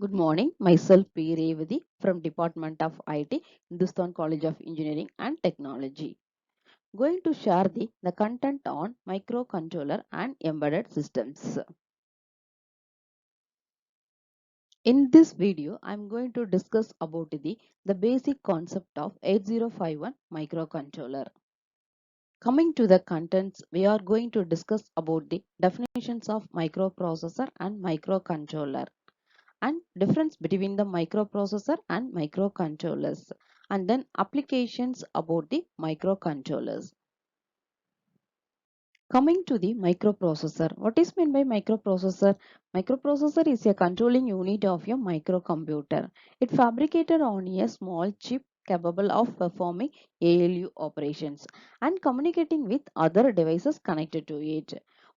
Good morning. Myself P. Revati from Department of IT, Hindustan College of Engineering and Technology. Going to share the content on microcontroller and embedded systems. In this video, I am going to discuss about the basic concept of 8051 microcontroller. Coming to the contents, we are going to discuss about the definitions of microprocessor and microcontroller, and difference between the microprocessor and microcontrollers, and then applications about the microcontrollers. Coming to the microprocessor, what is meant by microprocessor? Microprocessor is a controlling unit of your microcomputer. It fabricated on a small chip capable of performing ALU operations and communicating with other devices connected to it.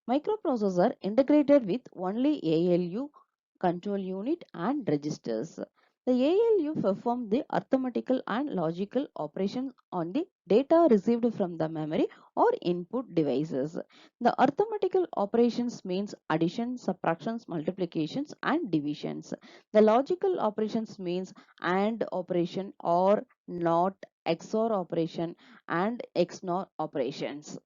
Microprocessor integrated with only ALU control unit and registers. The ALU perform the arithmetical and logical operations on the data received from the memory or input devices. The arithmetical operations means addition, subtractions, multiplications and divisions. The logical operations means AND operation or NOT, XOR operation and XNOR operations.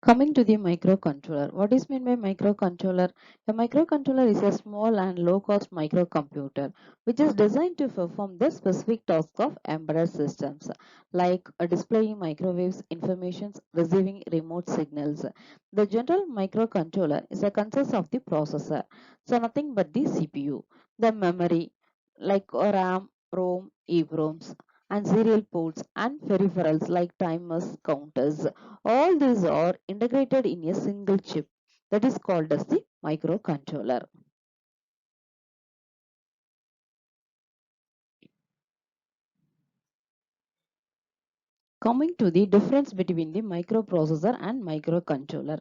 Coming to the microcontroller, what is meant by microcontroller? A microcontroller is a small and low-cost microcomputer which is designed to perform the specific tasks of embedded systems, like displaying microwaves informations, receiving remote signals. The general microcontroller is a consists of the processor, so nothing but the CPU, the memory like RAM, ROM, EEPROMs, and serial ports and peripherals like timers, counters. All these are integrated in a single chip that is called as the microcontroller. Coming to the difference between the microprocessor and microcontroller.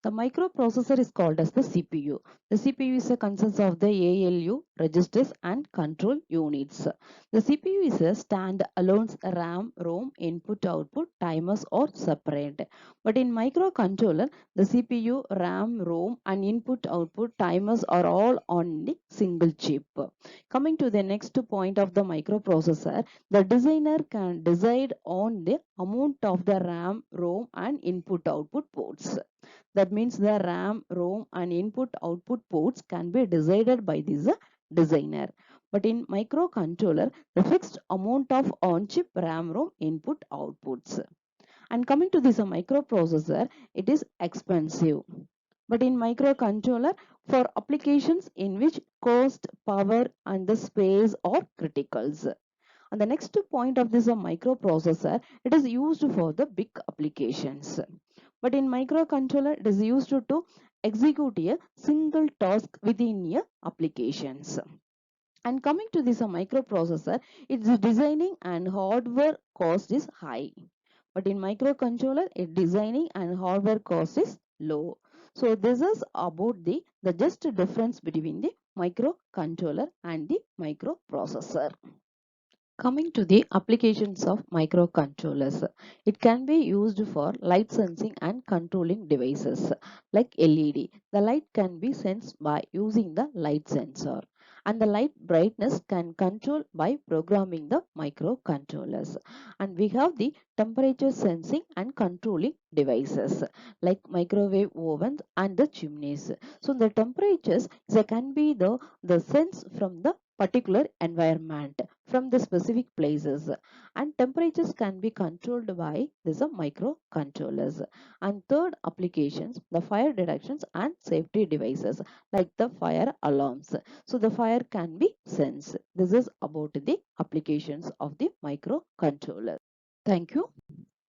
The microprocessor is called as the CPU. The CPU is a consists of the ALU, registers and control units. The CPU is a stand-alone RAM, ROM, input, output, timers or separate. But in microcontroller, the CPU, RAM, ROM and input, output, timers are all on the single chip. Coming to the next point of the microprocessor, the designer can decide on the amount of the RAM, ROM and input-output ports. That means the RAM, ROM and input-output ports can be decided by this designer. But in microcontroller, the fixed amount of on-chip RAM, ROM, input, outputs. And coming to this microprocessor, it is expensive. But in microcontroller, for applications in which cost, power and the space are criticals. And the next point of this microprocessor, it is used for the big applications. But in microcontroller, it is used to execute a single task within a applications. And coming to this microprocessor, its designing and hardware cost is high. But in microcontroller, its designing and hardware cost is low. So this is about the just difference between the microcontroller and the microprocessor. Coming to the applications of microcontrollers, it can be used for light sensing and controlling devices like LED. The light can be sensed by using the light sensor, and the light brightness can control by programming the microcontrollers. And we have the temperature sensing and controlling devices like microwave ovens and the chimneys. So the temperatures can be the sense from the particular environment from the specific places, and temperatures can be controlled by these microcontrollers. And third applications, the fire detections and safety devices like the fire alarms. So the fire can be sensed. This is about the applications of the microcontroller. Thank you.